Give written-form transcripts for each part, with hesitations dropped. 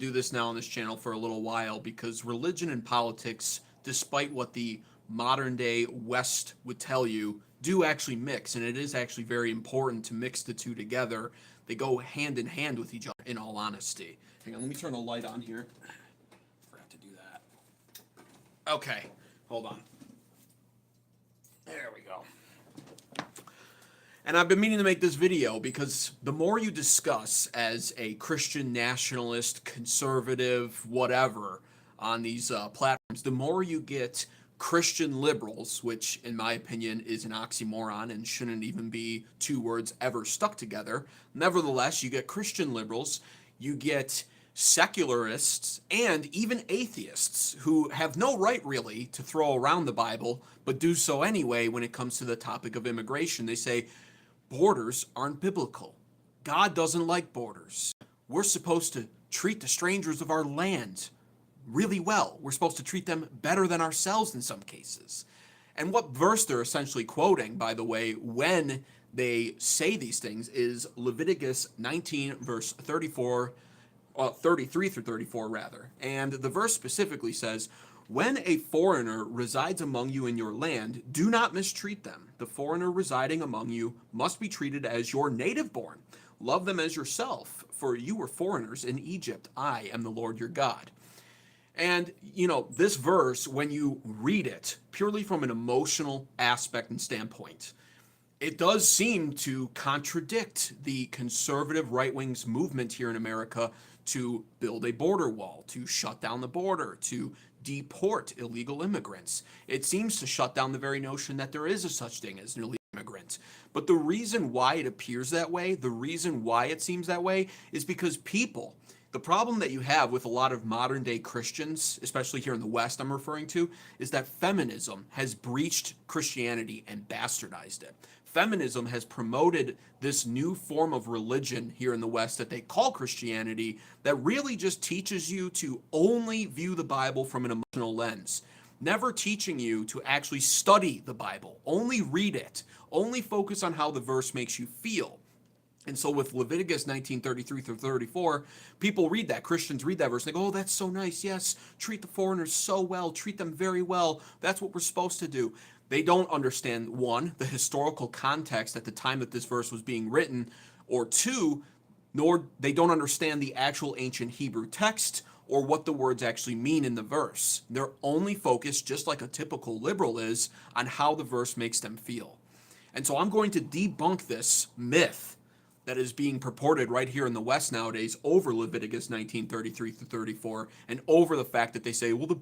do this now on this channel for a little while because religion and politics, despite what the modern day West would tell you, do actually mix, and it is actually very important to mix the two together. They go hand in hand with each other, in all honesty. Hang on, let me turn the light on here. Forgot to do that. Okay, hold on. There we go. And I've been meaning to make this video because the more you discuss as a Christian nationalist, conservative, whatever, on these platforms, the more you get Christian liberals, which in my opinion is an oxymoron and shouldn't even be two words ever stuck together. Nevertheless, you get Christian liberals, you get secularists, and even atheists who have no right really to throw around the Bible, but do so anyway when it comes to the topic of immigration. They say, borders aren't biblical. God doesn't like borders. We're supposed to treat the strangers of our land really well. We're supposed to treat them better than ourselves in some cases. And what verse they're essentially quoting, by the way, when they say these things is Leviticus 19, verse 34, 33 through 34 rather. And the verse specifically says, when a foreigner resides among you in your land, do not mistreat them. The foreigner residing among you must be treated as your native born. Love them as yourself, for you were foreigners in Egypt. I am the Lord your God. And, you know, this verse, when you read it purely from an emotional aspect and standpoint, it does seem to contradict the conservative right-wing's movement here in America to build a border wall, to shut down the border, to deport illegal immigrants. It seems to shut down the very notion that there is a such thing as an illegal immigrant. But the reason why it appears that way, the reason why it seems that way, is because people, the problem that you have with a lot of modern day Christians, especially here in the West I'm referring to, is that feminism has breached Christianity and bastardized it. Feminism has promoted this new form of religion here in the West that they call Christianity that really just teaches you to only view the Bible from an emotional lens, never teaching you to actually study the Bible, only read it, only focus on how the verse makes you feel. And so with Leviticus 19:33 through 34, people read that, Christians read that verse, and they go, oh, that's so nice, yes, treat the foreigners so well, treat them very well, that's what we're supposed to do. They don't understand, one, the historical context at the time that this verse was being written, or two, nor they don't understand the actual ancient Hebrew text or what the words actually mean in the verse. They're only focused, just like a typical liberal is, on how the verse makes them feel. And so I'm going to debunk this myth that is being purported right here in the West nowadays over Leviticus 19:33 through 34, and over the fact that they say, well, the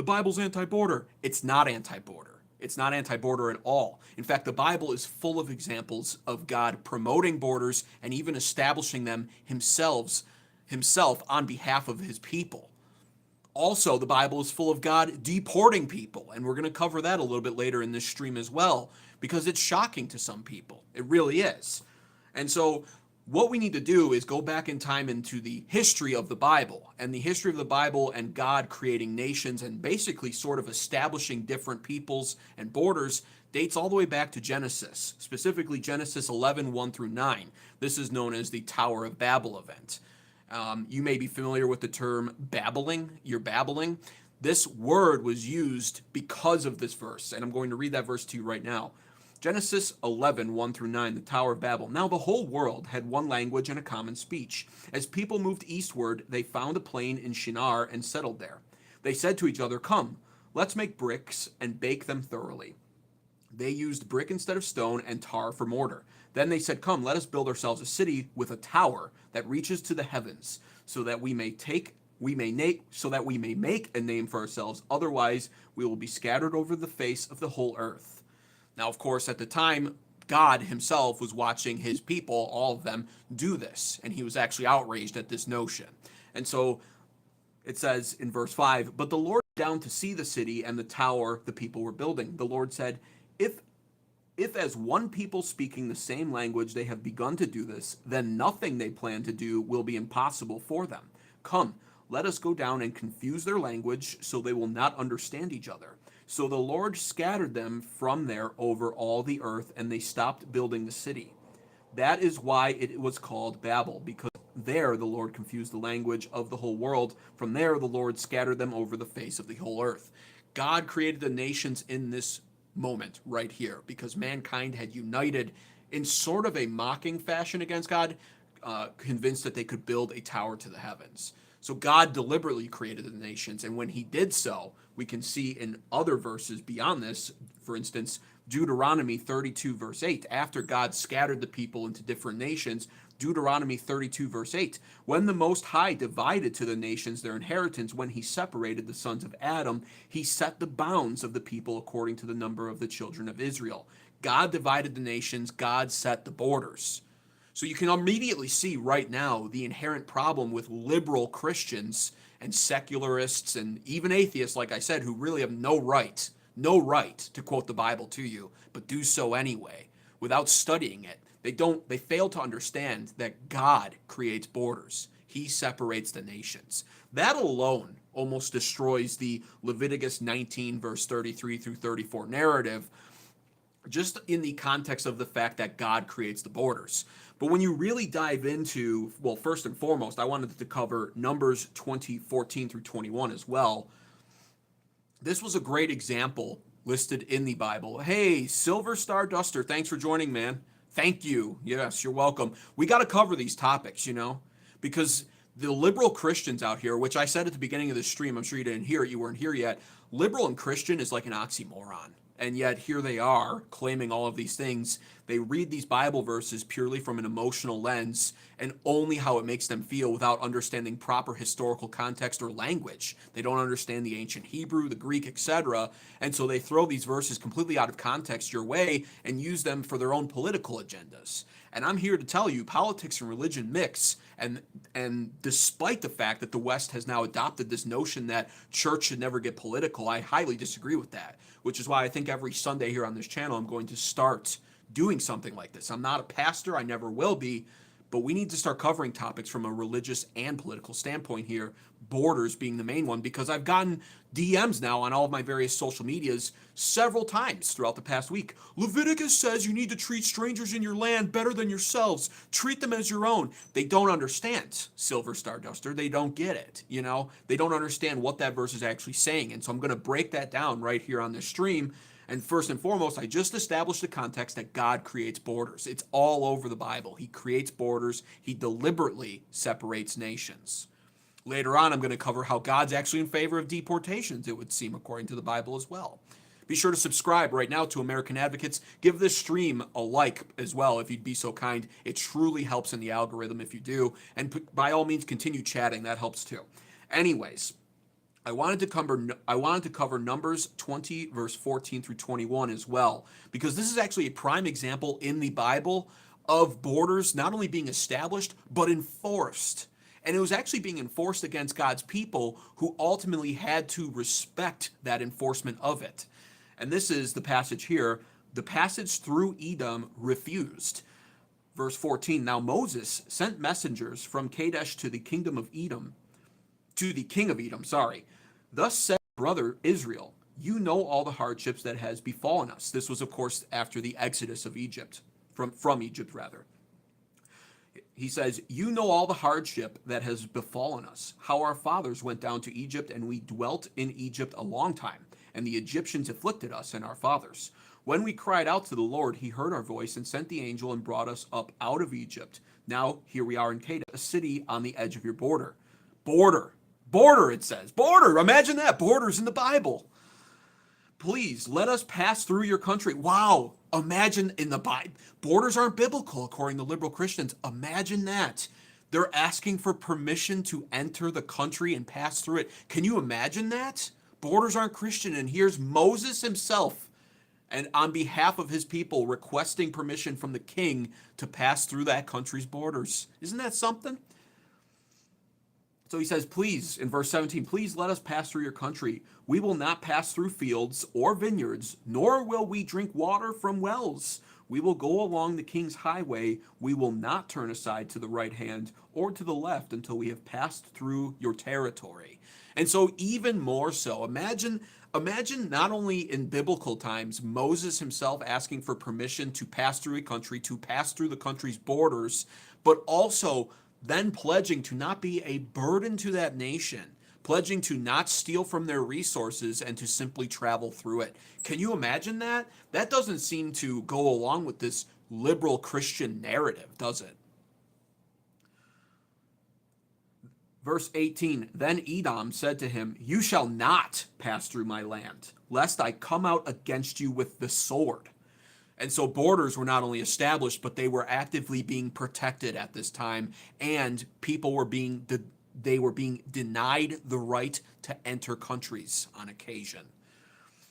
Bible's anti-border. It's not anti-border. It's not anti-border at all. In fact, the Bible is full of examples of God promoting borders and even establishing them himself on behalf of his people. Also, the Bible is full of God deporting people, and we're going to cover that a little bit later in this stream as well, because it's shocking to some people. It really is. And so what we need to do is go back in time into the history of the Bible, and the history of the Bible and God creating nations and basically sort of establishing different peoples and borders dates all the way back to Genesis, specifically Genesis 11, 1 through 9. This is known as the Tower of Babel event. You may be familiar with the term babbling. You're babbling. This word was used because of this verse, and I'm going to read that verse to you right now. Genesis 11, 1 through 9, the Tower of Babel. Now the whole world had one language and a common speech. As people moved eastward, they found a plain in Shinar and settled there. They said to each other, come, let's make bricks and bake them thoroughly. They used brick instead of stone and tar for mortar. Then they said, come, let us build ourselves a city with a tower that reaches to the heavens, so that we may make a name for ourselves. Otherwise, we will be scattered over the face of the whole earth. Now, of course, at the time, God himself was watching his people, all of them, do this, and he was actually outraged at this notion. And so it says in verse 5, but the Lord went down to see the city and the tower the people were building. The Lord said, if as one people speaking the same language they have begun to do this, then nothing they plan to do will be impossible for them. Come, let us go down and confuse their language so they will not understand each other. So the Lord scattered them from there over all the earth, and they stopped building the city. That is why it was called Babel, because There the Lord confused the language of the whole world. From there the Lord scattered them over the face of the whole earth. God created the nations in this moment right here because mankind had united in sort of a mocking fashion against God, convinced that they could build a tower to the heavens. So God deliberately created the nations, and when he did so, we can see in other verses beyond this, for instance, Deuteronomy 32 verse 8, after God scattered the people into different nations, Deuteronomy 32 verse 8, when the Most High divided to the nations their inheritance, when he separated the sons of Adam, he set the bounds of the people according to the number of the children of Israel. God divided the nations, God set the borders. So you can immediately see right now the inherent problem with liberal Christians and secularists and even atheists, like I said, who really have no right to quote the Bible to you, but do so anyway without studying it. They fail to understand that God creates borders. He separates the nations. That alone almost destroys the Leviticus 19 verse 33 through 34 narrative, just in the context of the fact that God creates the borders. But when you really dive into, well, first and foremost, I wanted to cover Numbers 20:14 through 21 as well. This was a great example listed in the Bible. Hey, Silver Star Duster, thanks for joining, man. Thank you. Yes, you're welcome. We got to cover these topics, because the liberal Christians out here, which I said at the beginning of the stream, I'm sure you didn't hear it, you weren't here yet. Liberal and Christian is like an oxymoron. And yet here they are claiming all of these things. They read these Bible verses purely from an emotional lens and only how it makes them feel without understanding proper historical context or language. They don't understand the ancient Hebrew, the Greek, etc. And so they throw these verses completely out of context your way and use them for their own political agendas. And I'm here to tell you, politics and religion mix. And despite the fact that the West has now adopted this notion that church should never get political, I highly disagree with that, which is why I think every Sunday here on this channel, I'm going to start doing something like this. I'm not a pastor, I never will be, but we need to start covering topics from a religious and political standpoint here, borders being the main one, because I've gotten DMs now on all of my various social medias several times throughout the past week. Leviticus says you need to treat strangers in your land better than yourselves. Treat them as your own. They don't understand, Silver Star Duster. They don't get it, They don't understand what that verse is actually saying. And so I'm going to break that down right here on this stream. And first and foremost, I just established the context that God creates borders. It's all over the Bible. He creates borders. He deliberately separates nations. Later on, I'm going to cover how God's actually in favor of deportations, it would seem, according to the Bible as well. Be sure to subscribe right now to American Advocates. Give this stream a like as well, if you'd be so kind. It truly helps in the algorithm if you do. And by all means, continue chatting. That helps too. Anyways, I wanted to cover Numbers 20, verse 14 through 21 as well, because this is actually a prime example in the Bible of borders not only being established, but enforced. And it was actually being enforced against God's people who ultimately had to respect that enforcement of it. And this is the passage here. The passage through Edom refused. Verse 14, now Moses sent messengers from Kadesh to the kingdom of Edom, to the king of Edom, Thus said brother Israel, you know all the hardships that has befallen us. This was, of course, after the exodus of Egypt, from Egypt, rather. He says, you know all the hardship that has befallen us, how our fathers went down to Egypt, and we dwelt in Egypt a long time, and the Egyptians afflicted us and our fathers. When we cried out to the Lord, he heard our voice and sent the angel and brought us up out of Egypt. Now here we are in Kadesh, a city on the edge of your border. Border, it says. Border, imagine that. Borders in the Bible. Please, let us pass through your country. Wow, imagine in the Bible. Borders aren't biblical, according to liberal Christians. Imagine that. They're asking for permission to enter the country and pass through it. Can you imagine that? Borders aren't Christian, and here's Moses himself, and on behalf of his people, requesting permission from the king to pass through that country's borders. Isn't that something? So he says, please, in verse 17, please let us pass through your country. We will not pass through fields or vineyards, nor will we drink water from wells. We will go along the king's highway. We will not turn aside to the right hand or to the left until we have passed through your territory. And so even more so, imagine not only in biblical times, Moses himself asking for permission to pass through a country, to pass through the country's borders, but also then pledging to not be a burden to that nation, pledging to not steal from their resources and to simply travel through it. Can you imagine that? That doesn't seem to go along with this liberal Christian narrative, does it? Verse 18, then Edom said to him, you shall not pass through my land, lest I come out against you with the sword. And so borders were not only established, but they were actively being protected at this time, and people were being denied the right to enter countries on occasion.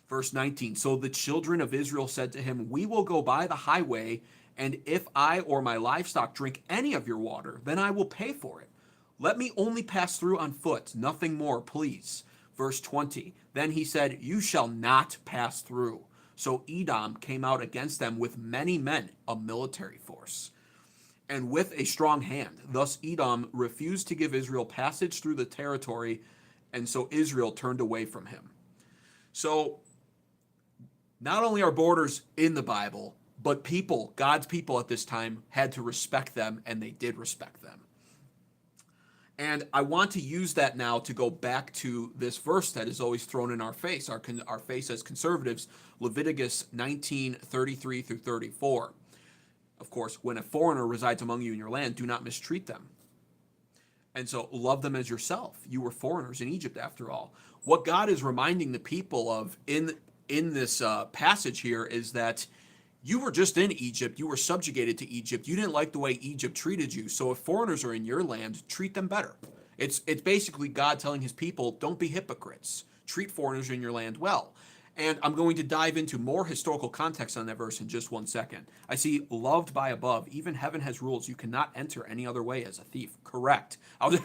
Verse 19, so the children of Israel said to him, we will go by the highway, and if I or my livestock drink any of your water, then I will pay for it. Let me only pass through on foot, nothing more, please. Verse 20, then he said, you shall not pass through. So Edom came out against them with many men, a military force, and with a strong hand. Thus Edom refused to give Israel passage through the territory, and so Israel turned away from him. So not only are borders in the Bible, but people, God's people at this time, had to respect them, and they did respect them. And I want to use that now to go back to this verse that is always thrown in our face as conservatives, Leviticus 19:33 through 34. Of course, when a foreigner resides among you in your land, do not mistreat them. And so love them as yourself. You were foreigners in Egypt after all. What God is reminding the people of in this passage here is that you were just in Egypt. You were subjugated to Egypt. You didn't like the way Egypt treated you. So if foreigners are in your land, treat them better. It's basically God telling his people, don't be hypocrites. Treat foreigners in your land well. And I'm going to dive into more historical context on that verse in just 1 second. I see loved by above. Even heaven has rules. You cannot enter any other way as a thief. Correct. I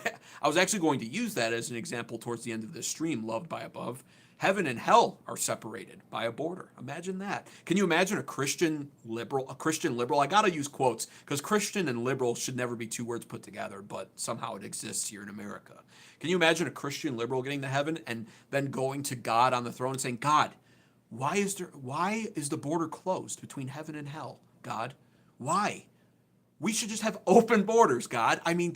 was actually going to use that as an example towards the end of this stream, loved by above. Heaven and hell are separated by a border. Imagine that. Can you imagine a Christian liberal? I got to use quotes because Christian and liberal should never be two words put together, but somehow it exists here in America. Can you imagine a Christian liberal getting to heaven and then going to God on the throne and saying, God, why is the border closed between heaven and hell? God, why? We should just have open borders, God. I mean,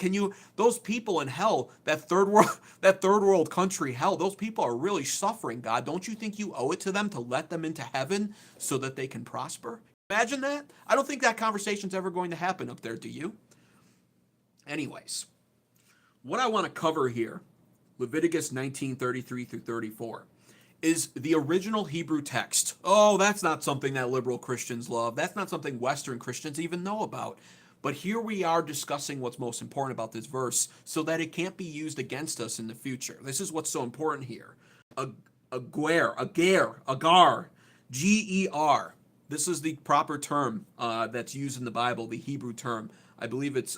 those people in hell, that third world country hell, those people are really suffering, God. Don't you think you owe it to them to let them into heaven so that they can prosper? Imagine that. I don't think that conversation's ever going to happen up there, do you? Anyways, what I want to cover here, Leviticus 19:33 through 34, is the original Hebrew text. Oh, that's not something that liberal Christians love. That's not something Western Christians even know about. But here we are discussing what's most important about this verse so that it can't be used against us in the future. This is what's so important here. Agar, G-E-R. This is the proper term that's used in the Bible, the Hebrew term. I believe it's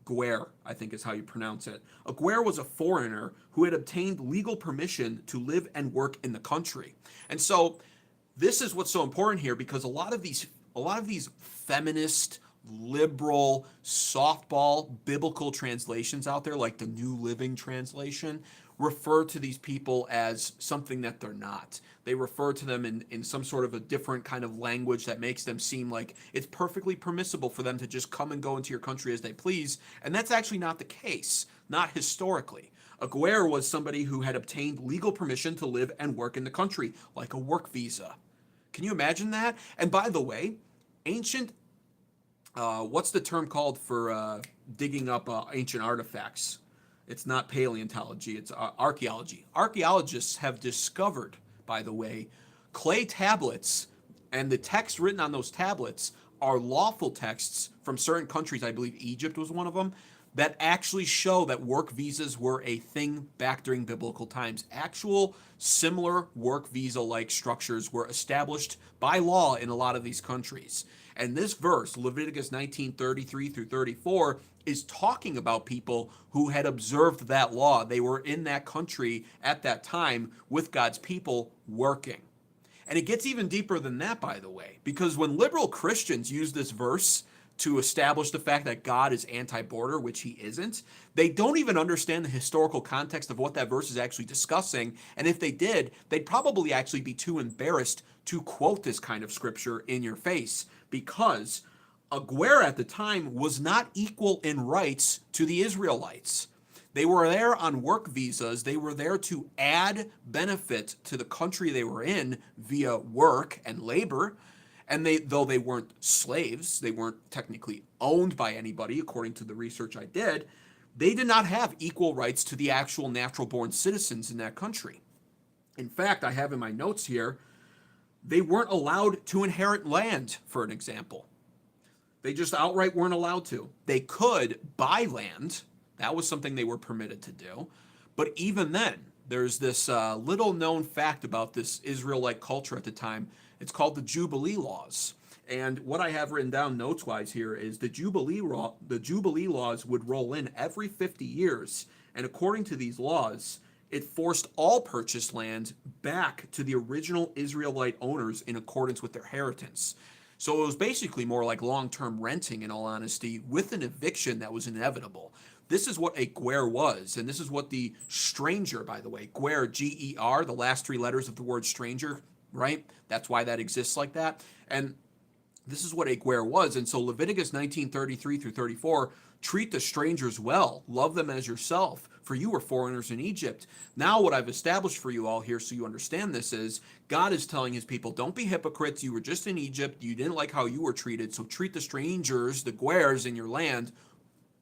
Guer, I think is how you pronounce it. A Guer was a foreigner who had obtained legal permission to live and work in the country. And so this is what's so important here, because a lot of these feminist, liberal, softball, biblical translations out there, like the New Living Translation, refer to these people as something that they're not. They refer to them in some sort of a different kind of language that makes them seem like it's perfectly permissible for them to just come and go into your country as they please, and that's actually not the case, not historically. A Guer was somebody who had obtained legal permission to live and work in the country, like a work visa. Can you imagine that? And by the way, ancient what's the term called for digging up ancient artifacts? It's not paleontology, it's archaeology. Archaeologists have discovered, by the way, clay tablets, and the text written on those tablets are lawful texts from certain countries. I believe Egypt was one of them, that actually show that work visas were a thing back during biblical times. Actual similar work visa-like structures were established by law in a lot of these countries. And this verse, Leviticus 19:33 through 34, is talking about people who had observed that law. They were in that country at that time with God's people working. And it gets even deeper than that, by the way, because when liberal Christians use this verse to establish the fact that God is anti-border, which he isn't, they don't even understand the historical context of what that verse is actually discussing. And if they did, they'd probably actually be too embarrassed to quote this kind of scripture in your face, because A Guer at the time was not equal in rights to the Israelites. They were there on work visas. They were there to add benefit to the country they were in via work and labor. And though they weren't slaves, they weren't technically owned by anybody, according to the research I did, they did not have equal rights to the actual natural born citizens in that country. In fact, I have in my notes here, they weren't allowed to inherit land, for an example. They just outright weren't allowed to. They could buy land. That was something they were permitted to do. But even then, there's this little known fact about this Israelite culture at the time. It's called the Jubilee laws. And what I have written down notes-wise here is the Jubilee laws would roll in every 50 years. And according to these laws, it forced all purchased land back to the original Israelite owners in accordance with their inheritance. So it was basically more like long-term renting, in all honesty, with an eviction that was inevitable. This is what a Guer was, and this is what the stranger, by the way, Guer, G-E-R, the last three letters of the word stranger, right? That's why that exists like that. And this is what a Guer was. And so Leviticus 19:33 through 34, treat the strangers well, love them as yourself, for you were foreigners in Egypt. Now what I've established for you all here so you understand this is God is telling his people, don't be hypocrites. You were just in Egypt. You didn't like how you were treated. So treat the strangers, the Guers in your land,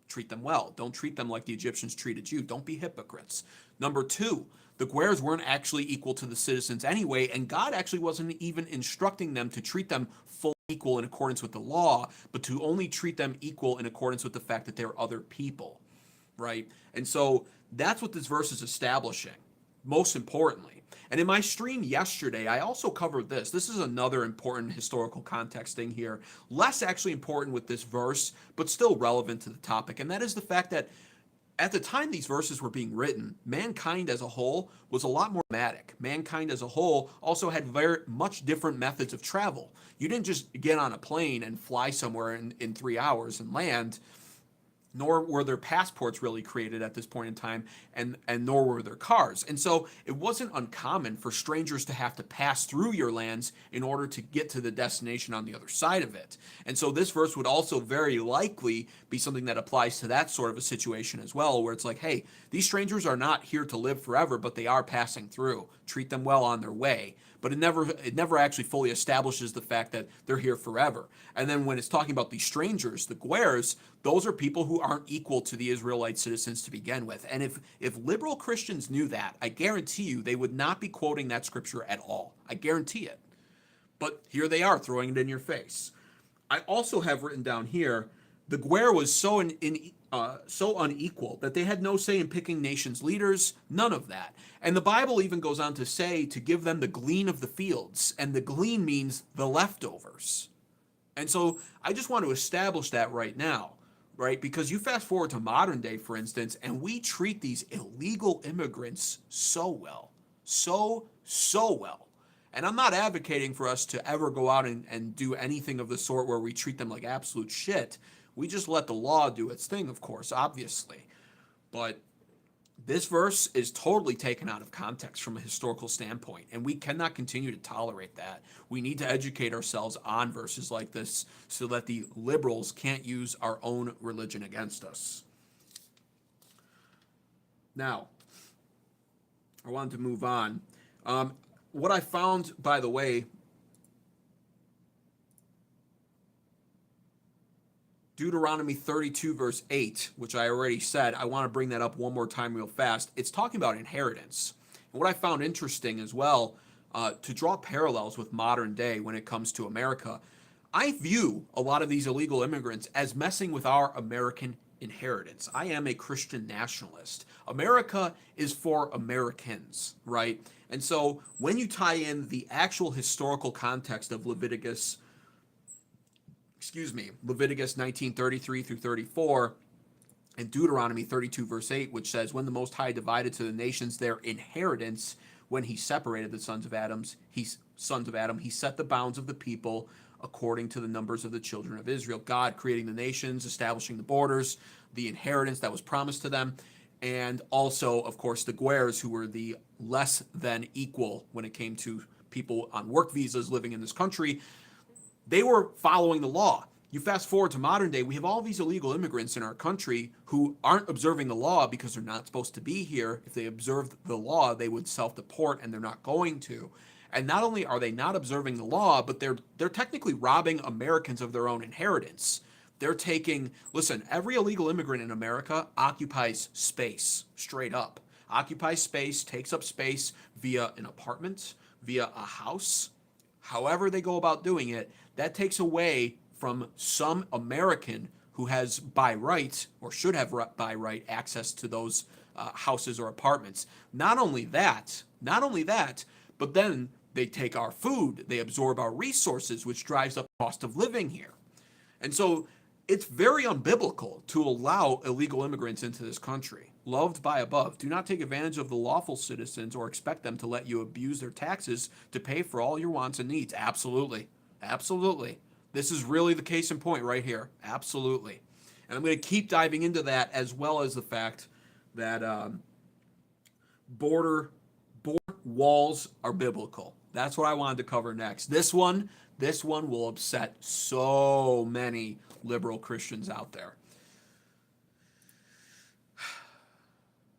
treat them well. Don't treat them like the Egyptians treated you. Don't be hypocrites. Number two, the Guers weren't actually equal to the citizens anyway, and God actually wasn't even instructing them to treat them full equal in accordance with the law, but to only treat them equal in accordance with the fact that they're other people, right? And so that's what this verse is establishing, most importantly. And in my stream yesterday, I also covered this. This is another important historical context thing here. Less actually important with this verse, but still relevant to the topic. And that is the fact that at the time these verses were being written, mankind as a whole was a lot more nomadic. Mankind as a whole also had very much different methods of travel. You didn't just get on a plane and fly somewhere in 3 hours and land, nor were there passports really created at this point in time, and nor were there cars. And so it wasn't uncommon for strangers to have to pass through your lands in order to get to the destination on the other side of it. And so this verse would also very likely be something that applies to that sort of a situation as well, where it's like, hey, these strangers are not here to live forever, but they are passing through. Treat them well on their way. But it never actually fully establishes the fact that they're here forever. And then when it's talking about these strangers, the Guers, those are people who aren't equal to the Israelite citizens to begin with. And if liberal Christians knew that, I guarantee you they would not be quoting that scripture at all. I guarantee it. But here they are throwing it in your face. I also have written down here, the Guer was so unequal that they had no say in picking nations' leaders, none of that. And the Bible even goes on to say to give them the glean of the fields, and the glean means the leftovers. And so I just want to establish that right now, right? Because you fast forward to modern day, for instance, and we treat these illegal immigrants so well, so well. And I'm not advocating for us to ever go out and do anything of the sort where we treat them like absolute shit. We just let the law do its thing, of course, obviously. But this verse is totally taken out of context from a historical standpoint, and we cannot continue to tolerate that. We need to educate ourselves on verses like this so that the liberals can't use our own religion against us. Now, I wanted to move on. What I found, by the way, Deuteronomy 32 verse 8, which I already said, I want to bring that up one more time real fast. It's talking about inheritance. And what I found interesting as well, to draw parallels with modern day when it comes to America, I view a lot of these illegal immigrants as messing with our American inheritance. I am a Christian nationalist. America is for Americans, right? And so when you tie in the actual historical context of Leviticus 19:33 through 34, and Deuteronomy 32 verse 8, which says, when the Most High divided to the nations their inheritance, when he separated the sons of Adam, he set the bounds of the people according to the numbers of the children of Israel. God creating the nations, establishing the borders, the inheritance that was promised to them, and also, of course, the Guers, who were the less than equal when it came to people on work visas living in this country. They were following the law. You fast forward to modern day, we have all these illegal immigrants in our country who aren't observing the law because they're not supposed to be here. If they observed the law, they would self-deport, and they're not going to. And not only are they not observing the law, but they're technically robbing Americans of their own inheritance. They're taking, listen, every illegal immigrant in America occupies space, straight up. Occupies space, takes up space via an apartment, via a house. However they go about doing it, that takes away from some American who has by right, or should have by right, access to those houses or apartments. Not only that, but then they take our food, they absorb our resources, which drives up the cost of living here. And so it's very unbiblical to allow illegal immigrants into this country. Loved by above. Do not take advantage of the lawful citizens or expect them to let you abuse their taxes to pay for all your wants and needs. Absolutely. Absolutely. This is really the case in point right here. Absolutely. And I'm going to keep diving into that, as well as the fact that border walls are biblical. That's what I wanted to cover next. This one will upset so many liberal Christians out there.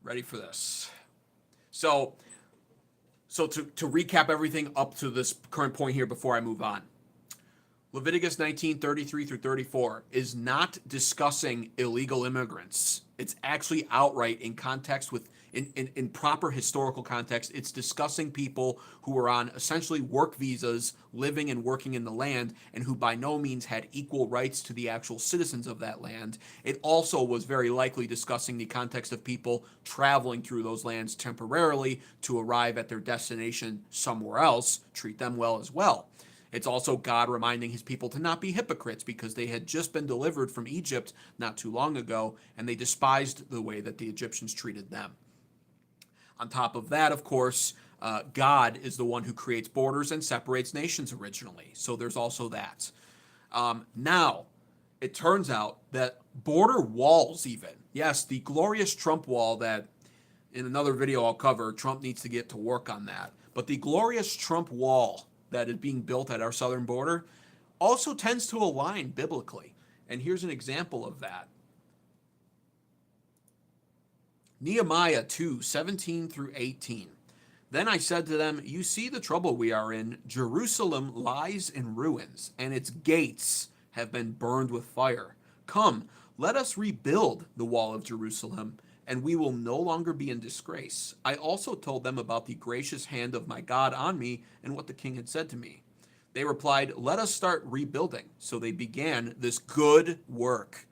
Ready for this? So to recap everything up to this current point here before I move on. Leviticus 19:33 through 34 is not discussing illegal immigrants. It's actually outright in context with in proper historical context. It's discussing people who were on essentially work visas, living and working in the land, and who by no means had equal rights to the actual citizens of that land. It also was very likely discussing the context of people traveling through those lands temporarily to arrive at their destination somewhere else. Treat them well as well. It's also God reminding his people to not be hypocrites, because they had just been delivered from Egypt not too long ago, and they despised the way that the Egyptians treated them. On top of that, of course, God is the one who creates borders and separates nations originally. So there's also that. Now, it turns out that border walls even, yes, the glorious Trump wall that in another video I'll cover, Trump needs to get to work on that. But the glorious Trump wall that is being built at our southern border also tends to align biblically. And here's an example of that. Nehemiah 2:17 through 18. Then I said to them, you see the trouble we are in. Jerusalem lies in ruins, and its gates have been burned with fire. Come, let us rebuild the wall of Jerusalem, and we will no longer be in disgrace. I also told them about the gracious hand of my God on me and what the king had said to me. They replied, let us start rebuilding. So they began this good work.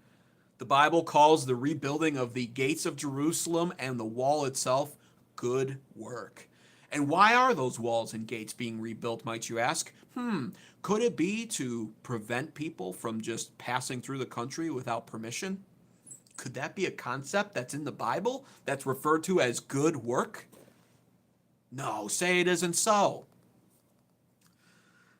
The Bible calls the rebuilding of the gates of Jerusalem and the wall itself good work. And why are those walls and gates being rebuilt, might you ask? Could it be to prevent people from just passing through the country without permission? Could that be a concept that's in the Bible that's referred to as good work? No, say it isn't so.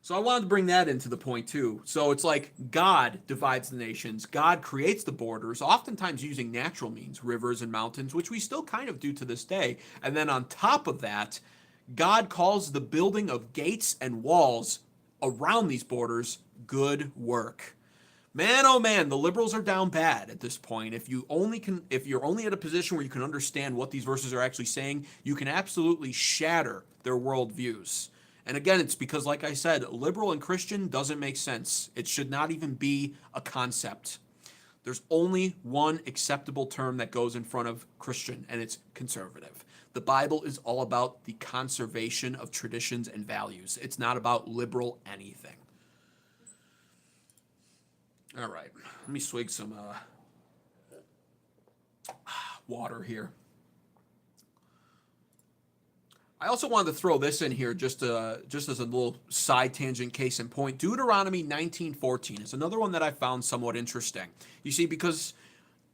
So I wanted to bring that into the point too. So it's like God divides the nations. God creates the borders, oftentimes using natural means, rivers and mountains, which we still kind of do to this day. And then on top of that, God calls the building of gates and walls around these borders good work. Man, oh man, the liberals are down bad at this point. If you're only at a position where you can understand what these verses are actually saying, you can absolutely shatter their worldviews. And again, it's because, like I said, liberal and Christian doesn't make sense. It should not even be a concept. There's only one acceptable term that goes in front of Christian, and it's conservative. The Bible is all about the conservation of traditions and values. It's not about liberal anything. All right, let me swig some water here. I also wanted to throw this in here just as a little side tangent case in point. Deuteronomy 19:14 is another one that I found somewhat interesting. You see, because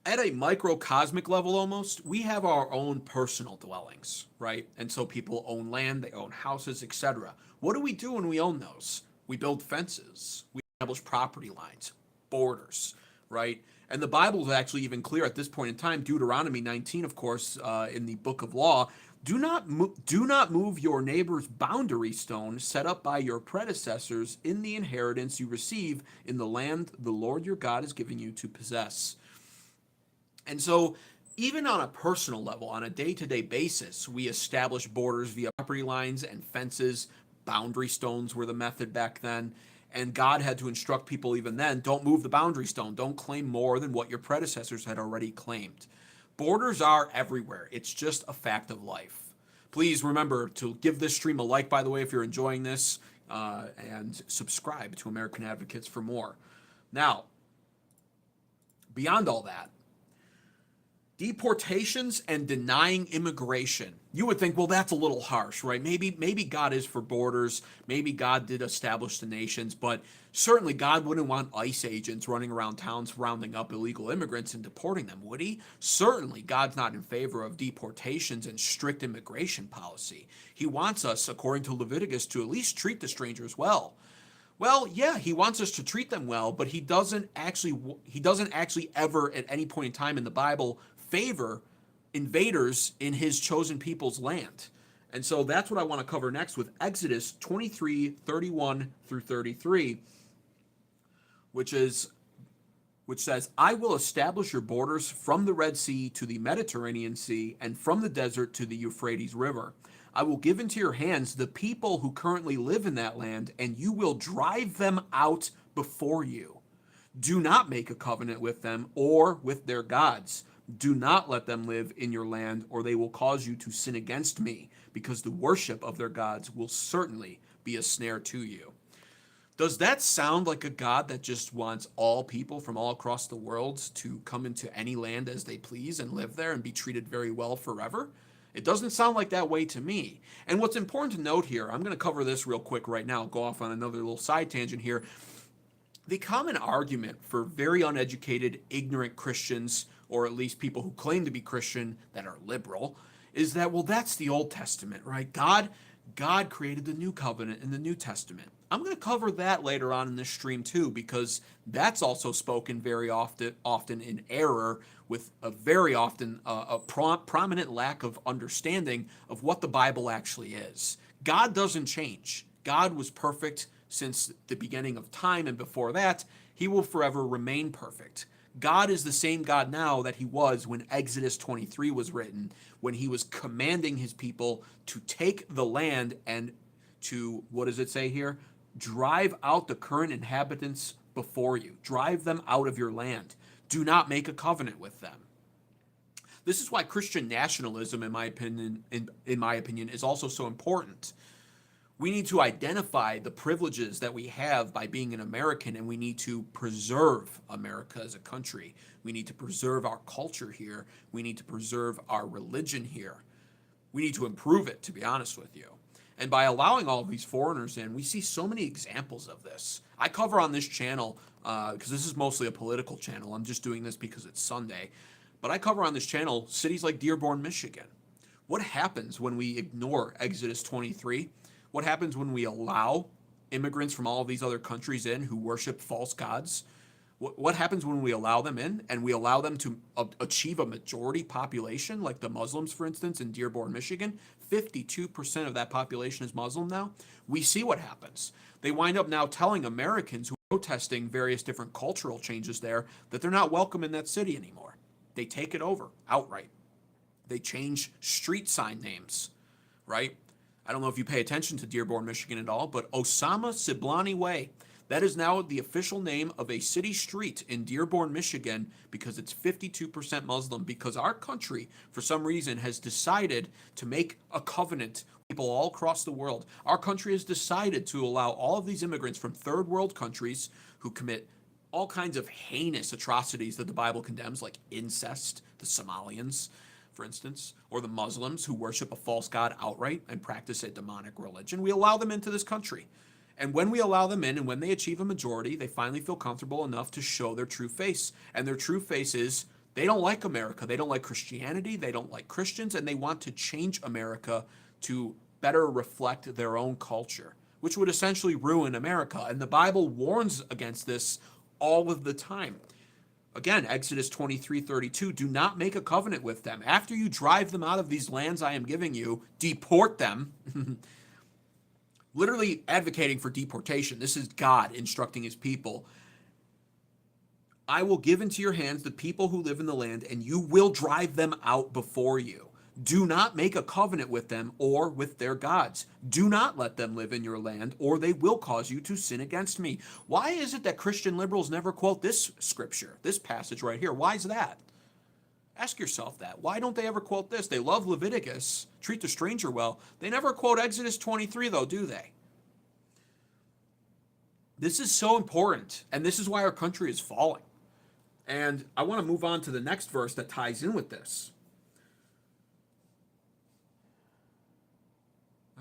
at a microcosmic level almost, we have our own personal dwellings, right? And so people own land, they own houses, etc. What do we do when we own those? We build fences, we establish property lines, borders, right? And the Bible is actually even clear at this point in time. Deuteronomy 19, of course, in the book of law, Do not move your neighbor's boundary stone set up by your predecessors in the inheritance you receive in the land the Lord your God is giving you to possess. And so, even on a personal level, on a day to day basis, we establish borders via property lines and fences. Boundary stones were the method back then. And God had to instruct people even then, don't move the boundary stone. Don't claim more than what your predecessors had already claimed. Borders are everywhere. It's just a fact of life. Please remember to give this stream a like, by the way, if you're enjoying this, and subscribe to American Advocates for more. Now, beyond all that, deportations and denying immigration. You would think, well, that's a little harsh, right? Maybe God is for borders. Maybe God did establish the nations, but certainly God wouldn't want ICE agents running around towns rounding up illegal immigrants and deporting them, would he? Certainly God's not in favor of deportations and strict immigration policy. He wants us, according to Leviticus, to at least treat the strangers well. Well, yeah, he wants us to treat them well, but he doesn't actually ever at any point in time in the Bible favor invaders in his chosen people's land. And so that's what I want to cover next with Exodus 23:31 through 33, which says, I will establish your borders from the Red Sea to the Mediterranean Sea and from the desert to the Euphrates River. I will give into your hands the people who currently live in that land, and you will drive them out before you. Do not make a covenant with them or with their gods. Do not let them live in your land, or they will cause you to sin against me, because the worship of their gods will certainly be a snare to you. Does that sound like a God that just wants all people from all across the world to come into any land as they please and live there and be treated very well forever? It doesn't sound like that way to me. And what's important to note here, I'm going to cover this real quick right now, go off on another little side tangent here. The common argument for very uneducated, ignorant Christians, or at least people who claim to be Christian that are liberal, is that, well, that's the Old Testament, right? God created the new covenant in the New Testament. I'm going to cover that later on in this stream too, because that's also spoken very often in error, with a very often prominent lack of understanding of what the Bible actually is. God doesn't change. God was perfect since the beginning of time, and before that, he will forever remain perfect. God is the same God now that he was when Exodus 23 was written, when he was commanding his people to take the land and to, what does it say here? Drive out the current inhabitants before you. Drive them out of your land. Do not make a covenant with them. This is why Christian nationalism, in my opinion, is also so important. We need to identify the privileges that we have by being an American, and we need to preserve America as a country. We need to preserve our culture here. We need to preserve our religion here. We need to improve it, to be honest with you. And by allowing all of these foreigners in, we see so many examples of this. I cover on this channel, because this is mostly a political channel. I'm just doing this because it's Sunday. But I cover on this channel cities like Dearborn, Michigan. What happens when we ignore Exodus 23? What happens when we allow immigrants from all of these other countries in who worship false gods? What happens when we allow them in and we allow them to achieve a majority population, like the Muslims, for instance, in Dearborn, Michigan? 52% of that population is Muslim now. We see what happens. They wind up now telling Americans who are protesting various different cultural changes there that they're not welcome in that city anymore. They take it over outright. They change street sign names, right? I don't know if you pay attention to Dearborn, Michigan at all, but Osama Siblani Way, that is now the official name of a city street in Dearborn, Michigan, because it's 52% Muslim, because our country, for some reason, has decided to make a covenant with people all across the world. Our country has decided to allow all of these immigrants from third world countries who commit all kinds of heinous atrocities that the Bible condemns, like incest, the Somalians, for instance, or the Muslims who worship a false god outright and practice a demonic religion. We allow them into this country. And when we allow them in and when they achieve a majority, they finally feel comfortable enough to show their true face. And their true face is they don't like America. They don't like Christianity. They don't like Christians. And they want to change America to better reflect their own culture, which would essentially ruin America. And the Bible warns against this all of the time. Again, Exodus 23:32, do not make a covenant with them. After you drive them out of these lands I am giving you, deport them. Literally advocating for deportation. This is God instructing his people. I will give into your hands the people who live in the land, and you will drive them out before you. Do not make a covenant with them or with their gods. Do not let them live in your land, or they will cause you to sin against me. Why is it that Christian liberals never quote this scripture, this passage right here? Why is that? Ask yourself that. Why don't they ever quote this? They love Leviticus, treat the stranger well. They never quote Exodus 23, though, do they? This is so important, and this is why our country is falling. And I want to move on to the next verse that ties in with this.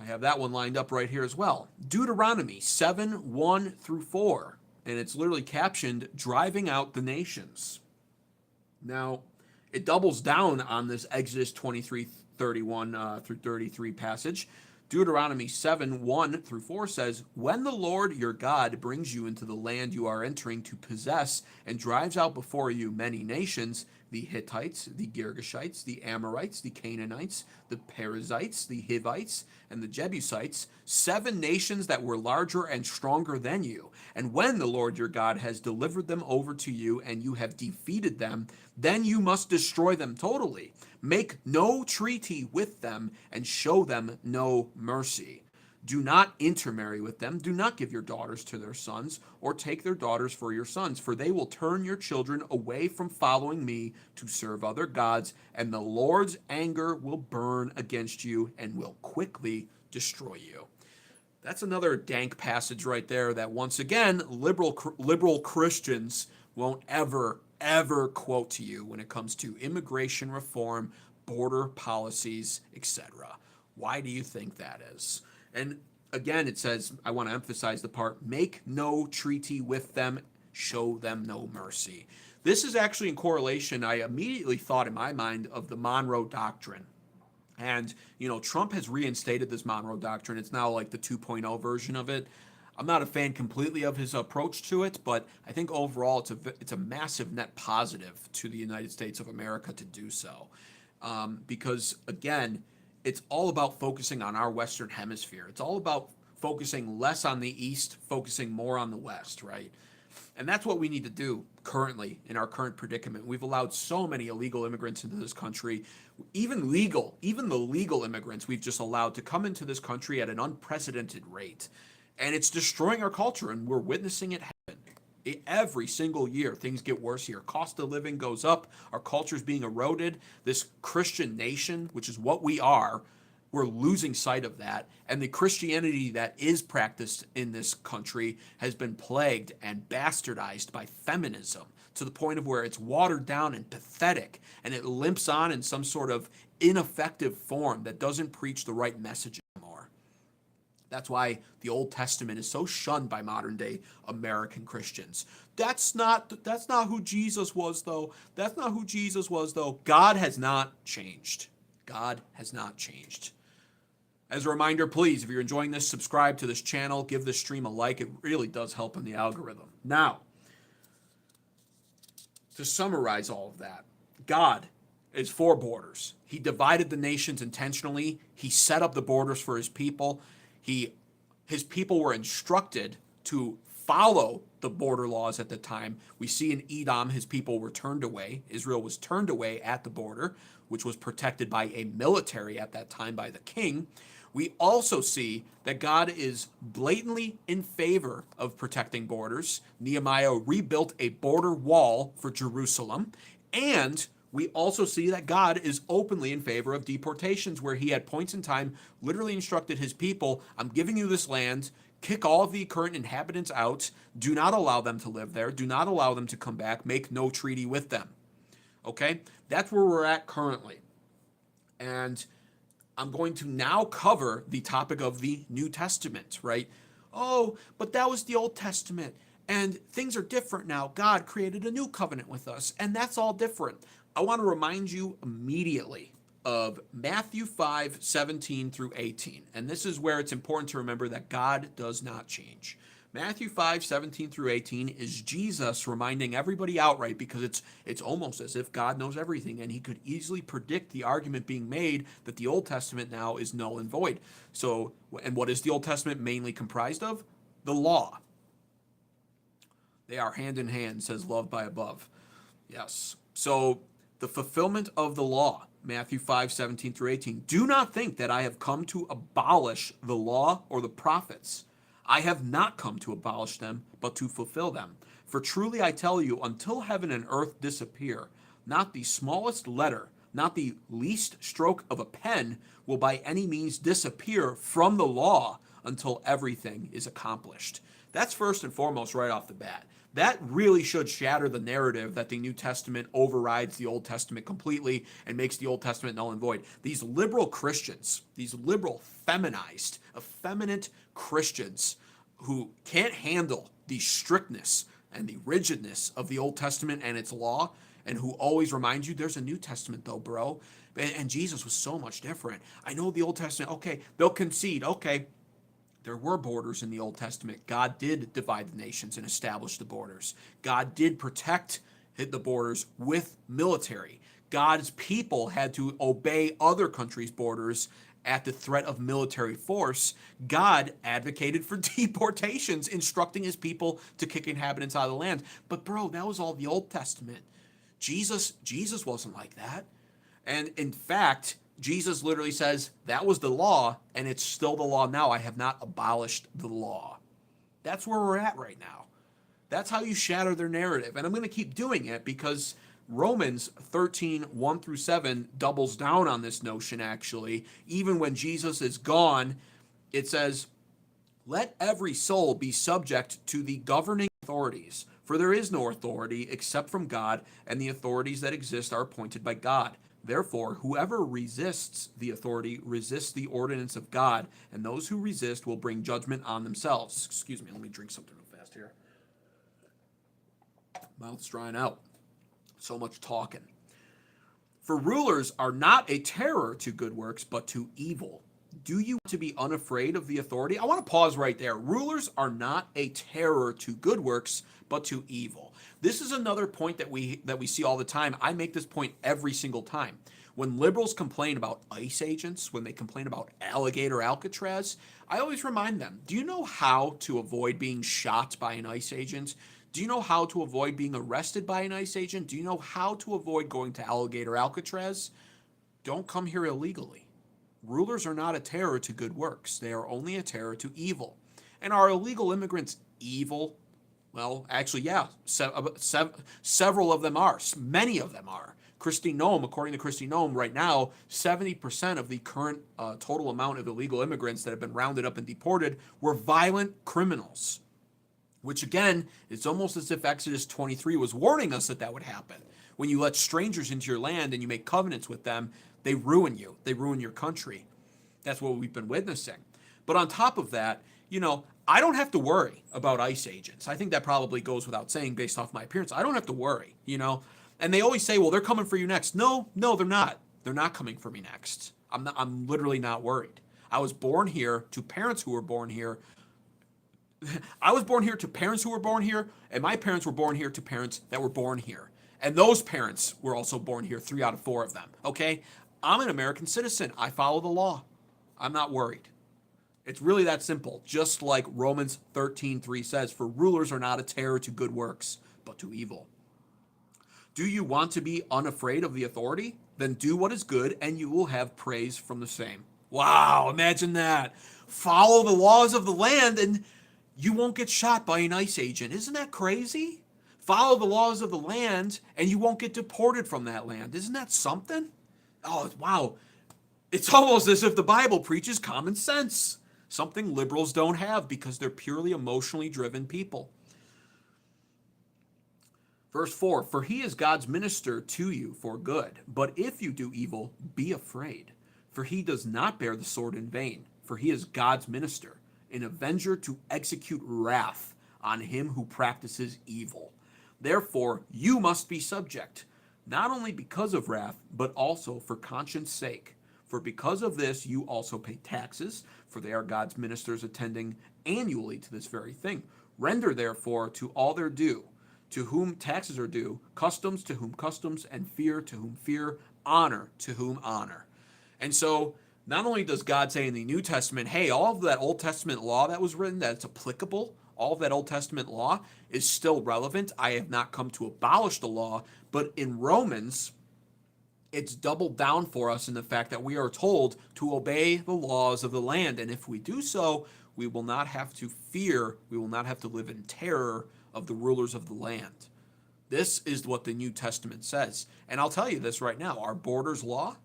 I have that one lined up right here as well. Deuteronomy 7:1-4. And it's literally captioned, driving out the nations. Now, it doubles down on this Exodus 23:31-33 passage. Deuteronomy 7:1-4 says, when the Lord your God brings you into the land you are entering to possess and drives out before you many nations, the Hittites, the Girgashites, the Amorites, the Canaanites, the Perizzites, the Hivites, and the Jebusites, 7 nations that were larger and stronger than you. And when the Lord your God has delivered them over to you and you have defeated them, then you must destroy them totally. Make no treaty with them and show them no mercy. Do not intermarry with them. Do not give your daughters to their sons, or take their daughters for your sons, for they will turn your children away from following me to serve other gods, and the Lord's anger will burn against you and will quickly destroy you. That's another dank passage right there that, once again, liberal Christians won't ever quote to you when it comes to immigration reform, border policies, etc. Why do you think that is? And again, it says, I want to emphasize the part, make no treaty with them, show them no mercy. This is actually in correlation, I immediately thought in my mind of the Monroe Doctrine. And, Trump has reinstated this Monroe Doctrine. It's now like the 2.0 version of it. I'm not a fan completely of his approach to it, but I think overall it's a massive net positive to the United States of America to do so. Because, again, it's all about focusing on our Western Hemisphere. It's all about focusing less on the East, focusing more on the West, right? And that's what we need to do currently in our current predicament. We've allowed so many illegal immigrants into this country. Even the legal immigrants we've just allowed to come into this country at an unprecedented rate. And it's destroying our culture, and we're witnessing it happen. Every single year, things get worse here. Cost of living goes up. Our culture is being eroded. This Christian nation, which is what we are, we're losing sight of that. And the Christianity that is practiced in this country has been plagued and bastardized by feminism to the point of where it's watered down and pathetic, and it limps on in some sort of ineffective form that doesn't preach the right message anymore. That's why the Old Testament is so shunned by modern day American Christians. That's not who Jesus was, though. That's not who Jesus was, though. God has not changed. God has not changed. As a reminder, please, if you're enjoying this, subscribe to this channel. Give this stream a like. It really does help in the algorithm. Now, to summarize all of that, God is for borders. He divided the nations intentionally. He set up the borders for his people. His people were instructed to follow the border laws at the time. We see in Edom, his people were turned away. Israel was turned away at the border, which was protected by a military at that time by the king. We also see that God is blatantly in favor of protecting borders. Nehemiah rebuilt a border wall for Jerusalem, and we also see that God is openly in favor of deportations, where he at points in time literally instructed his people, I'm giving you this land, kick all of the current inhabitants out, do not allow them to live there, do not allow them to come back, make no treaty with them. Okay? That's where we're at currently. And I'm going to now cover the topic of the New Testament, right? Oh, but that was the Old Testament, and things are different now. God created a new covenant with us, and that's all different. I want to remind you immediately of Matthew 5:17-18. And this is where it's important to remember that God does not change. Matthew 5:17 through 18 is Jesus reminding everybody outright, because it's almost as if God knows everything and he could easily predict the argument being made that the Old Testament now is null and void. So, and what is the Old Testament mainly comprised of? The law. They are hand in hand, says love by above. Yes. So the fulfillment of the law, Matthew 5:17 through 18. Do not think that I have come to abolish the law or the prophets. I have not come to abolish them, but to fulfill them. For truly I tell you, until heaven and earth disappear, not the smallest letter, not the least stroke of a pen will by any means disappear from the law until everything is accomplished. That's first and foremost right off the bat. That really should shatter the narrative that the New Testament overrides the Old Testament completely and makes the Old Testament null and void. These liberal Christians, these liberal feminized, effeminate Christians who can't handle the strictness and the rigidness of the Old Testament and its law, and who always remind you there's a New Testament though, bro. And Jesus was so much different. I know the Old Testament, okay, they'll concede, okay, there were borders in the Old Testament. God did divide the nations and establish the borders. God did protect the borders with military. God's people had to obey other countries' borders at the threat of military force. God advocated for deportations, instructing his people to kick inhabitants out of the land. But bro, that was all the Old Testament. Jesus wasn't like that. And in fact, Jesus literally says, that was the law, and it's still the law now. I have not abolished the law. That's where we're at right now. That's how you shatter their narrative. And I'm going to keep doing it because Romans 13, 1 through 7 doubles down on this notion, actually. Even when Jesus is gone, it says, let every soul be subject to the governing authorities, for there is no authority except from God, and the authorities that exist are appointed by God. Therefore, whoever resists the authority resists the ordinance of God, and those who resist will bring judgment on themselves. Excuse me, let me drink something real fast here. Mouth's drying out. So much talking. For rulers are not a terror to good works, but to evil. Do you want to be unafraid of the authority? I want to pause right there. Rulers are not a terror to good works, but to evil. This is another point that we see all the time. I make this point every single time. When liberals complain about ICE agents, when they complain about alligator Alcatraz, I always remind them, do you know how to avoid being shot by an ICE agent? Do you know how to avoid being arrested by an ICE agent? Do you know how to avoid going to alligator Alcatraz? Don't come here illegally. Rulers are not a terror to good works. They are only a terror to evil. And are illegal immigrants evil? Well, actually, yeah, several of them are. Many of them are. Kristi Noem, according to Kristi Noem, right now, 70% of the current total amount of illegal immigrants that have been rounded up and deported were violent criminals, which again, it's almost as if Exodus 23 was warning us that that would happen. When you let strangers into your land and you make covenants with them, they ruin you. They ruin your country. That's what we've been witnessing. But on top of that, I don't have to worry about ICE agents. I think that probably goes without saying based off my appearance. I don't have to worry, And they always say, well, they're coming for you next. No, they're not. They're not coming for me next. I'm literally not worried. I was born here to parents who were born here. I was born here to parents who were born here, and my parents were born here to parents that were born here. And those parents were also born here, 3 out of 4 of them, okay? I'm an American citizen. I follow the law. I'm not worried. It's really that simple, just like Romans 13:3 says, for rulers are not a terror to good works, but to evil. Do you want to be unafraid of the authority? Then do what is good, and you will have praise from the same. Wow, imagine that. Follow the laws of the land, and you won't get shot by an ICE agent. Isn't that crazy? Follow the laws of the land, and you won't get deported from that land. Isn't that something? Oh, wow. It's almost as if the Bible preaches common sense. Something liberals don't have because they're purely emotionally driven people. Verse 4, for he is God's minister to you for good. But if you do evil, be afraid. For he does not bear the sword in vain. For he is God's minister, an avenger to execute wrath on him who practices evil. Therefore, you must be subject, not only because of wrath, but also for conscience sake. For because of this, you also pay taxes, for they are God's ministers attending annually to this very thing. Render therefore to all their due, to whom taxes are due, customs to whom customs, and fear to whom fear, honor to whom honor. And so, not only does God say in the New Testament, hey, all of that Old Testament law that was written, that's applicable, all of that Old Testament law is still relevant. I have not come to abolish the law, but in Romans, it's doubled down for us in the fact that we are told to obey the laws of the land. And if we do so, we will not have to fear, we will not have to live in terror of the rulers of the land. This is what the New Testament says. And I'll tell you this right now, our borders law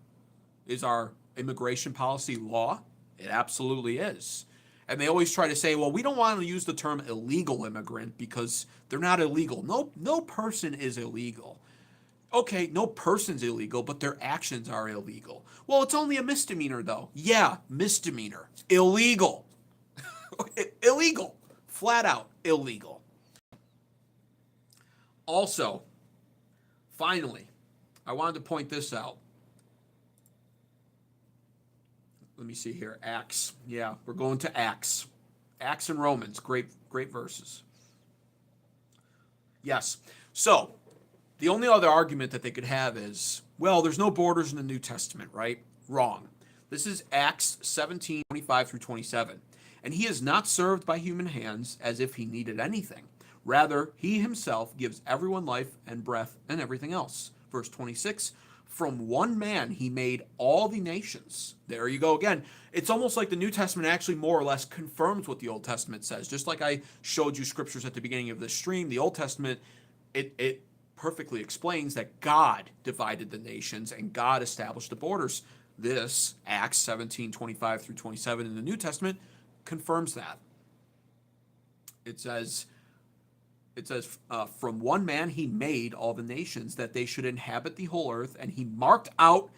is our immigration policy law. It absolutely is. And they always try to say, well, we don't want to use the term illegal immigrant because they're not illegal. No person is illegal. Okay, no person's illegal, but their actions are illegal. Well, it's only a misdemeanor, though. Yeah, misdemeanor. Illegal. Illegal. Flat out illegal. Also, finally, I wanted to point this out. Let me see here. Acts. Yeah, we're going to Acts. Acts and Romans. Great verses. Yes. So, the only other argument that they could have is, well, there's no borders in the New Testament, right? Wrong. This is Acts 17:25 through 27. And he is not served by human hands as if he needed anything. Rather, he himself gives everyone life and breath and everything else. Verse 26, from one man he made all the nations. There you go again. It's almost like the New Testament actually more or less confirms what the Old Testament says. Just like I showed you scriptures at the beginning of this stream, the Old Testament, it perfectly explains that God divided the nations and God established the borders. This, Acts 17:25 through 27 in the New Testament, confirms that. It says, from one man he made all the nations that they should inhabit the whole earth, and he marked out,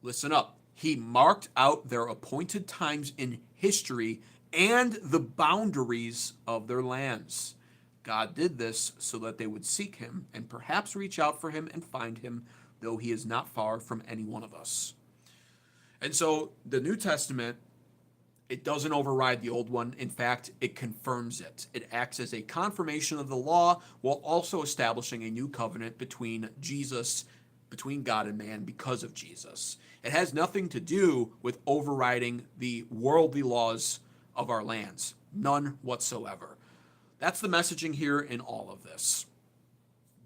listen up, he marked out their appointed times in history and the boundaries of their lands. God did this so that they would seek him and perhaps reach out for him and find him, though he is not far from any one of us. And so the New Testament, it doesn't override the old one. In fact, it confirms it. It acts as a confirmation of the law while also establishing a new covenant between God and man because of Jesus. It has nothing to do with overriding the worldly laws of our lands. None whatsoever. That's the messaging here in all of this.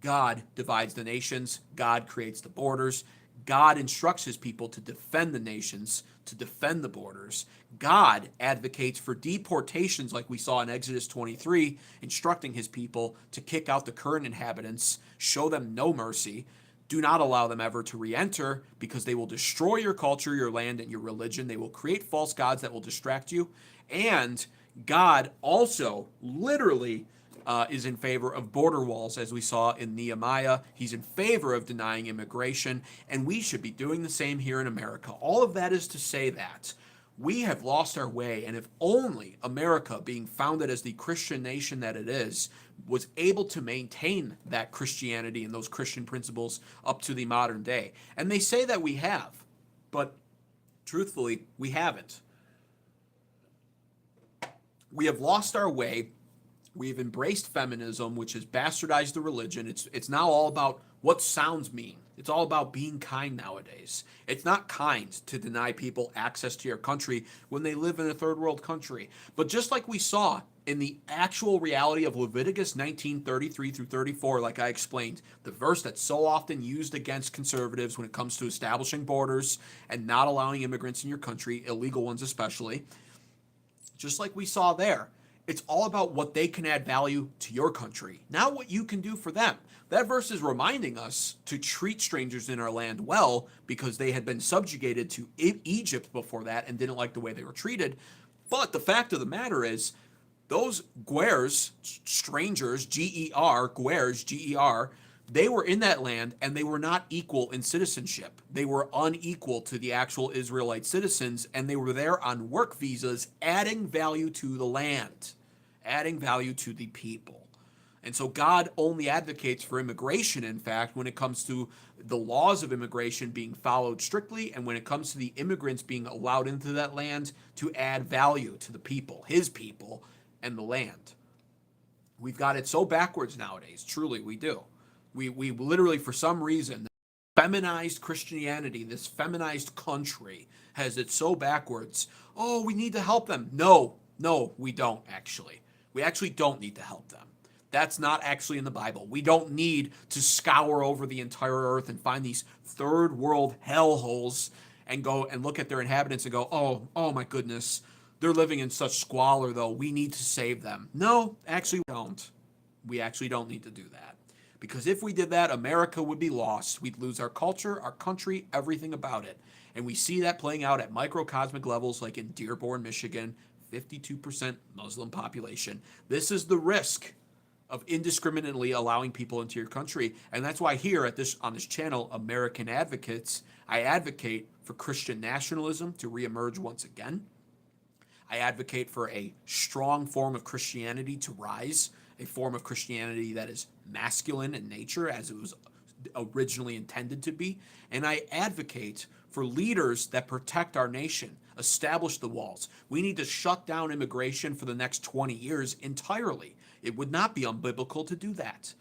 God divides the nations. God creates the borders. God instructs his people to defend the nations, to defend the borders. God advocates for deportations like we saw in Exodus 23, instructing his people to kick out the current inhabitants, show them no mercy, do not allow them ever to re-enter because they will destroy your culture, your land, and your religion. They will create false gods that will distract you. And God also literally is in favor of border walls, as we saw in Nehemiah. He's in favor of denying immigration, and we should be doing the same here in America. All of that is to say that we have lost our way, and if only America, being founded as the Christian nation that it is, was able to maintain that Christianity and those Christian principles up to the modern day. And they say that we have, but truthfully, we haven't. We have lost our way. We've embraced feminism, which has bastardized the religion. It's now all about what sounds mean. It's all about being kind nowadays. It's not kind to deny people access to your country when they live in a third world country. But just like we saw in the actual reality of Leviticus 19:33 through 34, like I explained, the verse that's so often used against conservatives when it comes to establishing borders and not allowing immigrants in your country, illegal ones especially, just like we saw there, it's all about what they can add value to your country, not what you can do for them. That verse is reminding us to treat strangers in our land well because they had been subjugated to Egypt before that and didn't like the way they were treated. But the fact of the matter is, those Guers, strangers, G-E-R, Guers, G-E-R, they were in that land and they were not equal in citizenship. They were unequal to the actual Israelite citizens, and they were there on work visas, adding value to the land, adding value to the people. And so God only advocates for immigration, in fact, when it comes to the laws of immigration being followed strictly, and when it comes to the immigrants being allowed into that land to add value to the people, his people, and the land. We've got it so backwards nowadays. Truly, we do. We literally, for some reason, feminized Christianity, this feminized country, has it so backwards. Oh, we need to help them. No, we don't actually. We actually don't need to help them. That's not actually in the Bible. We don't need to scour over the entire earth and find these third world hellholes and go and look at their inhabitants and go, oh my goodness, they're living in such squalor though. We need to save them. No, actually we don't. We actually don't need to do that. Because if we did that, America would be lost. We'd lose our culture, our country, everything about it. And we see that playing out at microcosmic levels like in Dearborn, Michigan, 52% Muslim population. This is the risk of indiscriminately allowing people into your country. And that's why here at on this channel, American Advocates, I advocate for Christian nationalism to reemerge once again. I advocate for a strong form of Christianity to rise, a form of Christianity that is masculine in nature as it was originally intended to be. And I advocate for leaders that protect our nation, establish the walls. We need to shut down immigration for the next 20 years entirely. It would not be unbiblical to do that.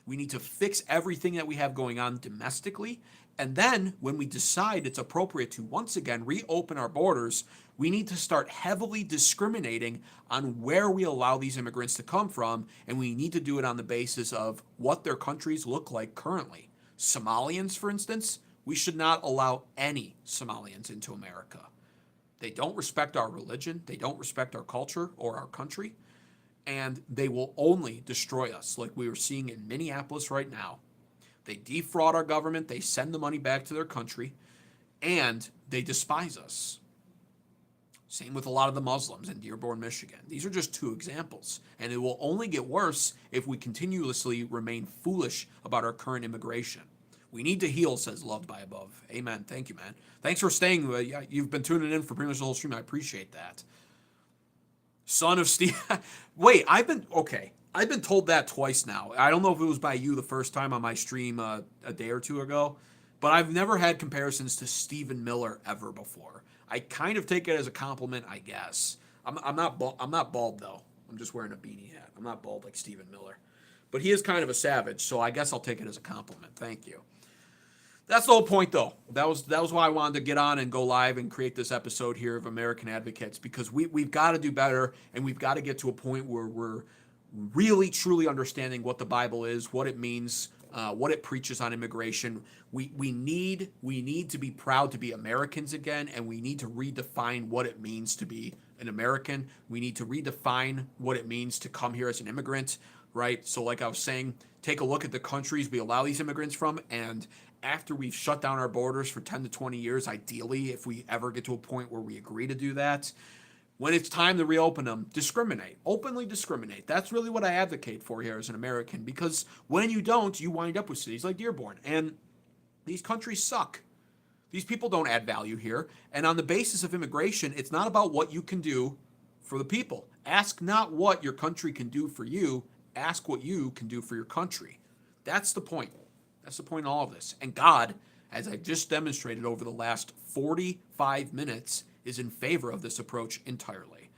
We need to fix everything that we have going on domestically. And then when we decide it's appropriate to once again reopen our borders, we need to start heavily discriminating on where we allow these immigrants to come from. And we need to do it on the basis of what their countries look like currently. Somalians, for instance, we should not allow any Somalians into America. They don't respect our religion. They don't respect our culture or our country. And they will only destroy us like we are seeing in Minneapolis right now. They defraud our government, they send the money back to their country, and they despise us. Same with a lot of the Muslims in Dearborn, Michigan. These are just two examples. And it will only get worse if we continuously remain foolish about our current immigration. We need to heal, says Loved by Above. Amen. Thank you, man. Thanks for staying. You've been tuning in for pretty much the whole stream. I appreciate that. Son of Steve. Wait, I've been told that twice now. I don't know if it was by you the first time on my stream a day or two ago, but I've never had comparisons to Stephen Miller ever before. I kind of take it as a compliment, I guess. I'm not bald though. I'm just wearing a beanie hat. I'm not bald like Stephen Miller, but he is kind of a savage, so I guess I'll take it as a compliment. Thank you. That's the whole point, though. That was why I wanted to get on and go live and create this episode here of American Advocates, because we've got to do better, and we've got to get to a point where we're really, truly understanding what the Bible is, what it means, what it preaches on immigration. We need to be proud to be Americans again, and we need to redefine what it means to be an American. We need to redefine what it means to come here as an immigrant, right? So like I was saying, take a look at the countries we allow these immigrants from, and after we've shut down our borders for 10 to 20 years, ideally, if we ever get to a point where we agree to do that, when it's time to reopen them, discriminate, openly discriminate. That's really what I advocate for here as an American, because when you don't, you wind up with cities like Dearborn, and these countries suck. These people don't add value here, and on the basis of immigration, it's not about what you can do for the people. Ask not what your country can do for you, ask what you can do for your country. That's the point. That's the point in all of this. And God, as I've just demonstrated over the last 45 minutes, is in favor of this approach entirely.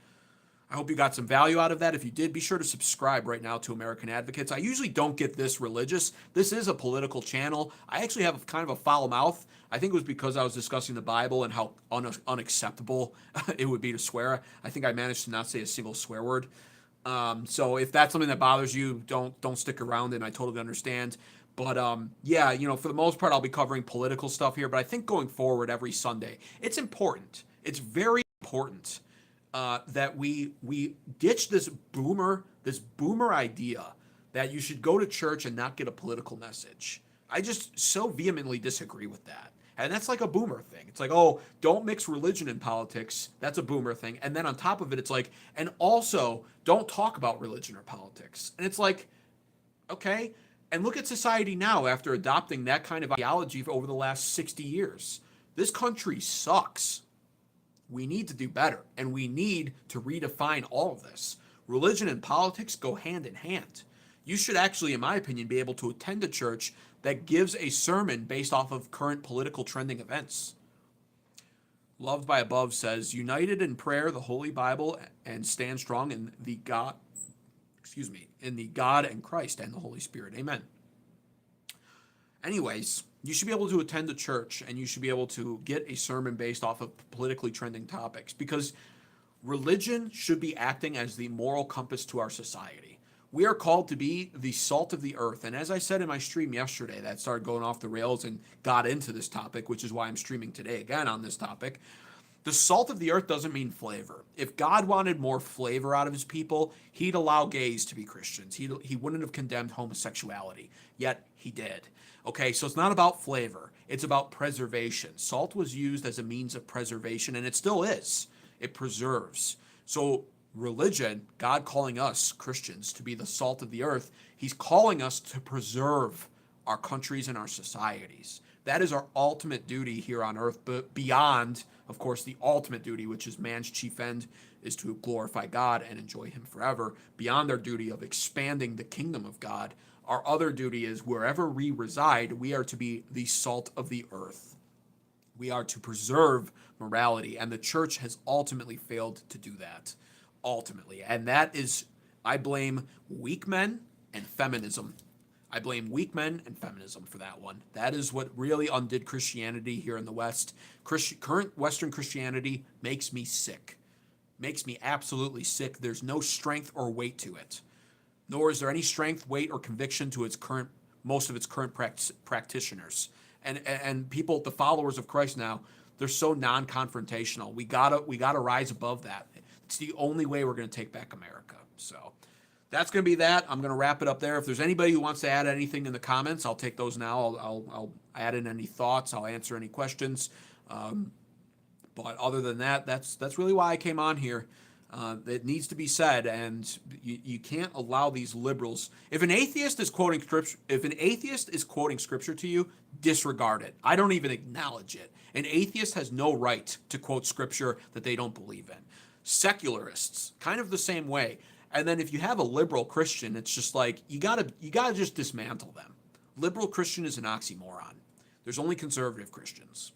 I hope you got some value out of that. If you did, be sure to subscribe right now to American Advocates. I usually don't get this religious. This is a political channel. I actually have kind of a foul mouth. I think it was because I was discussing the Bible and how unacceptable it would be to swear. I think I managed to not say a single swear word. So if that's something that bothers you, don't stick around, and I totally understand. But yeah, for the most part, I'll be covering political stuff here. But I think going forward every Sunday, it's important. It's very important that we ditch this boomer idea that you should go to church and not get a political message. I just so vehemently disagree with that. And that's like a boomer thing. It's like, oh, don't mix religion and politics. That's a boomer thing. And then on top of it, it's like, and also don't talk about religion or politics. And it's like, okay. And look at society now after adopting that kind of ideology over the last 60 years. This country sucks. We need to do better, and we need to redefine all of this. Religion and politics go hand in hand. You should actually, in my opinion, be able to attend a church that gives a sermon based off of current political trending events. Loved by Above says, united in prayer, the Holy Bible, and stand strong in the God, in the God and Christ and the Holy Spirit. Amen. Anyways, you should be able to attend a church and you should be able to get a sermon based off of politically trending topics, because religion should be acting as the moral compass to our society. We are called to be the salt of the earth. And as I said in my stream yesterday, that started going off the rails and got into this topic, which is why I'm streaming today again on this topic. The salt of the earth doesn't mean flavor. If God wanted more flavor out of his people, he'd allow gays to be Christians. He wouldn't have condemned homosexuality, yet he did. Okay, so it's not about flavor. It's about preservation. Salt was used as a means of preservation, and it still is. It preserves. So religion, God calling us Christians to be the salt of the earth, he's calling us to preserve our countries and our societies. That is our ultimate duty here on earth, but beyond, of course, the ultimate duty, which is man's chief end, is to glorify God and enjoy him forever. Beyond our duty of expanding the kingdom of God, our other duty is wherever we reside, we are to be the salt of the earth. We are to preserve morality, and the church has ultimately failed to do that. Ultimately. And that is, I blame weak men and feminism. I blame weak men and feminism for that one. That is what really undid Christianity here in the West. Current Western Christianity makes me sick. Makes me absolutely sick. There's no strength or weight to it. Nor is there any strength, weight, or conviction to most of its current practitioners. And people, the followers of Christ now, they're so non-confrontational. We gotta rise above that. It's the only way we're going to take back America. So that's going to be that. I'm going to wrap it up there. If there's anybody who wants to add anything in the comments, I'll take those now. I'll add in any thoughts. I'll answer any questions. But other than that, that's really why I came on here. It needs to be said, and you can't allow these liberals. If an atheist is quoting scripture to you, disregard it. I don't even acknowledge it. An atheist has no right to quote scripture that they don't believe in. Secularists, kind of the same way. And then if you have a liberal Christian, it's just like you gotta just dismantle them. Liberal Christian is an oxymoron. There's only conservative Christians.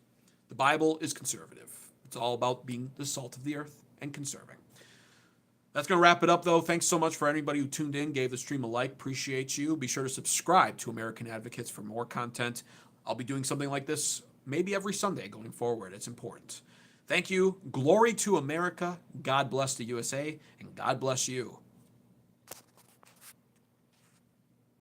The Bible is conservative. It's all about being the salt of the earth and conserving. That's going to wrap it up, though. Thanks so much for anybody who tuned in, gave the stream a like. Appreciate you. Be sure to subscribe to American Advocates for more content. I'll be doing something like this maybe every Sunday going forward. It's important. Thank you. Glory to America. God bless the USA, and God bless you.